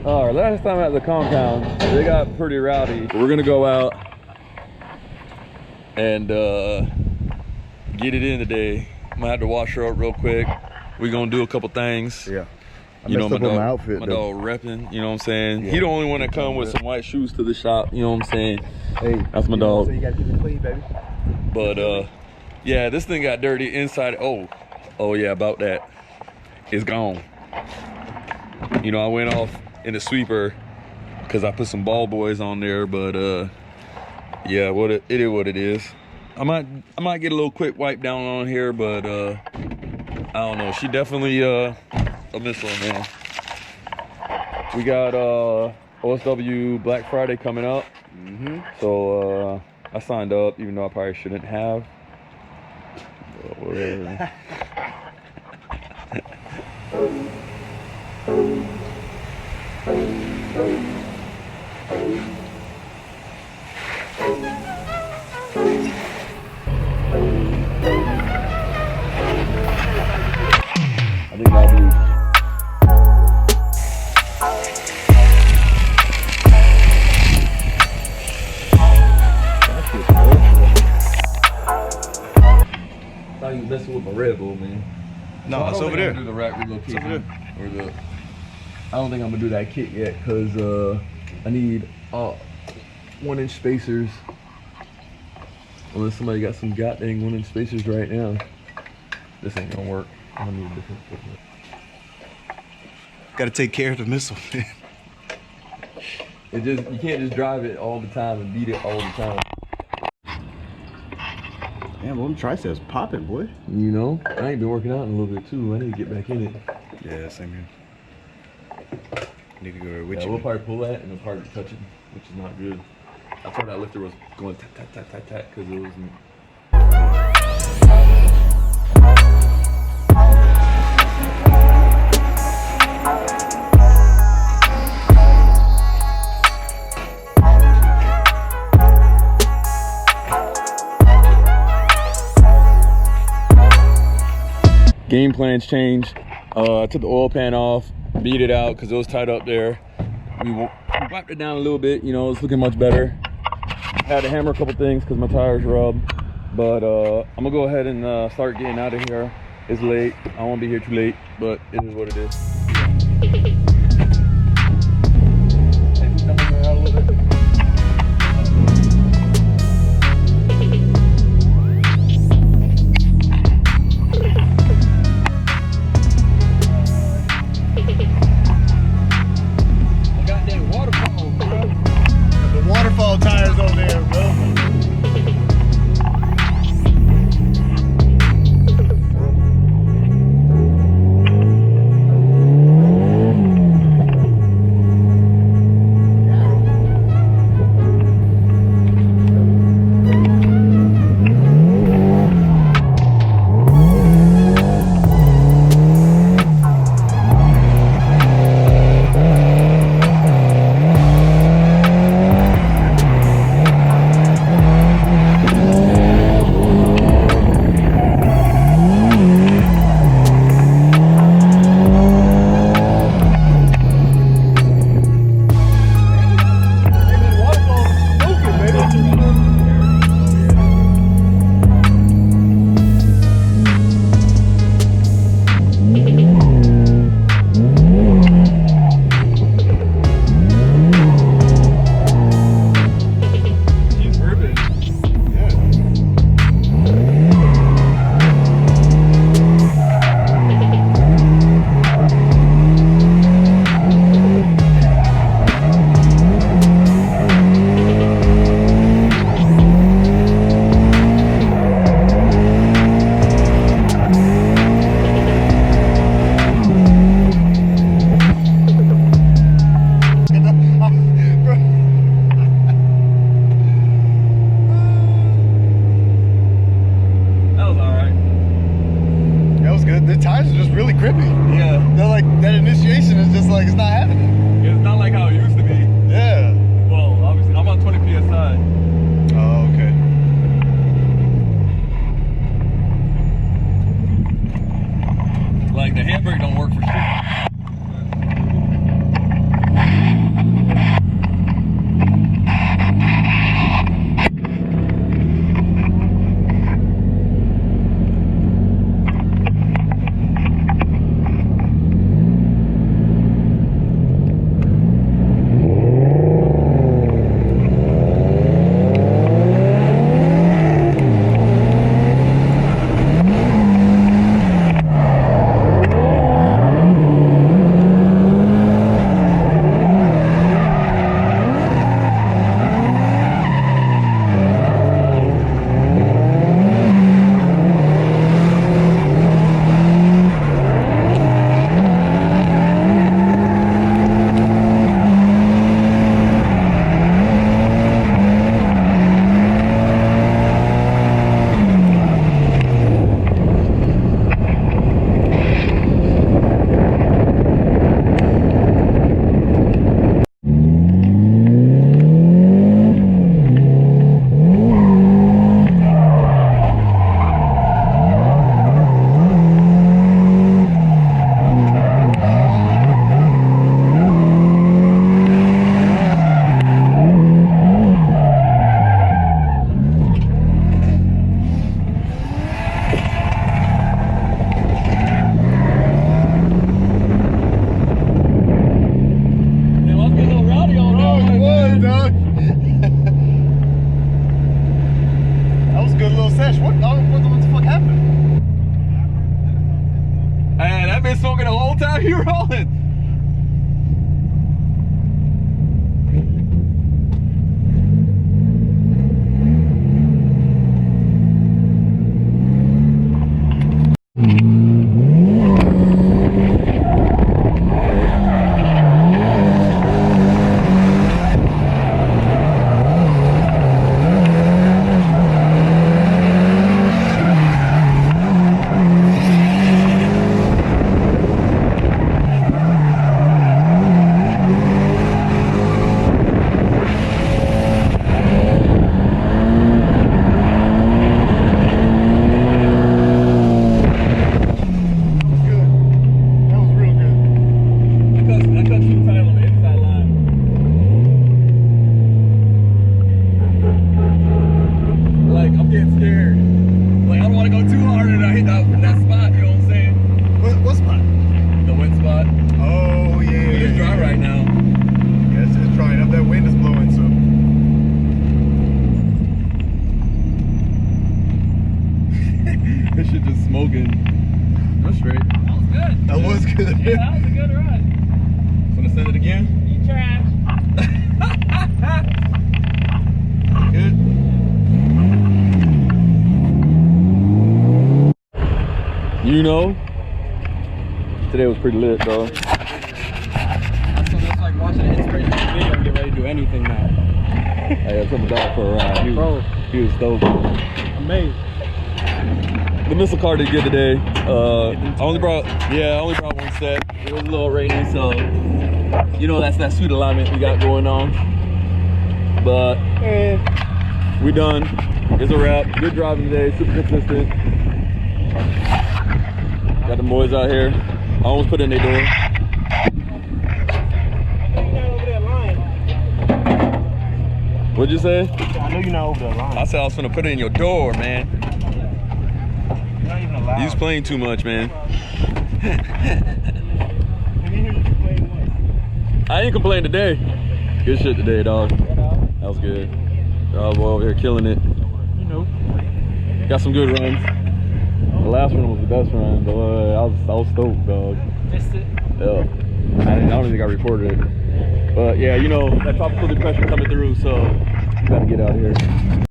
All right, last time at the compound, they got pretty rowdy. We're gonna go out and get it in today. I'm gonna have to wash her up real quick. We're gonna do a couple things. Yeah. You know, my dog repping, you know what I'm saying? Yeah. He the only one that come with some white shoes to the shop, you know what I'm saying? Hey, that's my dog. So you gotta keep it clean, baby. But yeah, this thing got dirty inside. Oh yeah, about that. It's gone. You know, I went off in the sweeper because I put some ball boys on there, but yeah, it is what it is. I might get a little quick wipe down on here, but I don't know. She definitely a missile, man. We got OSW Black Friday coming up. So I signed up, even though I probably shouldn't have. But whatever. I think that'll be. I thought you was messing with my Red Bull, man. No, it's over there. Do the rack relocation or the. I don't think I'm gonna do that kit yet because I need 1-inch spacers. Unless somebody got some goddamn 1-inch spacers right now, this ain't gonna work. I'm gonna need a different equipment. Gotta take care of the missile, man. You can't just drive it all the time and beat it all the time. Damn, well, them triceps popping, boy. You know, I ain't been working out in a little bit too. I need to get back in it. Yeah, same here. Need to go there with Yeah, you. we'll probably pull that and it'll probably touch it, which is not good. I thought that lifter was going tat tat tat tat tat because it wasn't. Game plans changed. I took the oil pan off, beat it out because it was tight up there. We wiped it down a little bit, you know, it's looking much better. Had to hammer a couple things because my tires rubbed. But I'm gonna go ahead and start getting out of here. It's late, I won't be here too late, but it is what it is. Waterfall tires on there, bro. time you rolling. This shit just smoking. That's straight. That was good. That was good. Yeah, that was a good ride. Gonna send it again? You trash. Good. You know, today was pretty lit, dog. That's like watching an inspirational video and get ready to do anything now. I got something dog for a ride. He was stoked. Amazing. The missile car did good today. I only brought one set. It was a little rainy, so you know that's that sweet alignment we got going on. But we done. It's a wrap. Good driving today. Super consistent. Got the boys out here. I almost put in their door. What'd you say? I know you're not over the line. I said I was gonna put it in your door, man. You're not even allowed. You was playing too much, man. I ain't complain today. Good shit today, dog. That was good. Y'all boy over here killing it. You know. Got some good runs. The last one was the best run, but I was stoked, dog. Missed it. Yeah. I don't even think I reported it. But yeah, you know, that tropical depression coming through, so we gotta get out of here.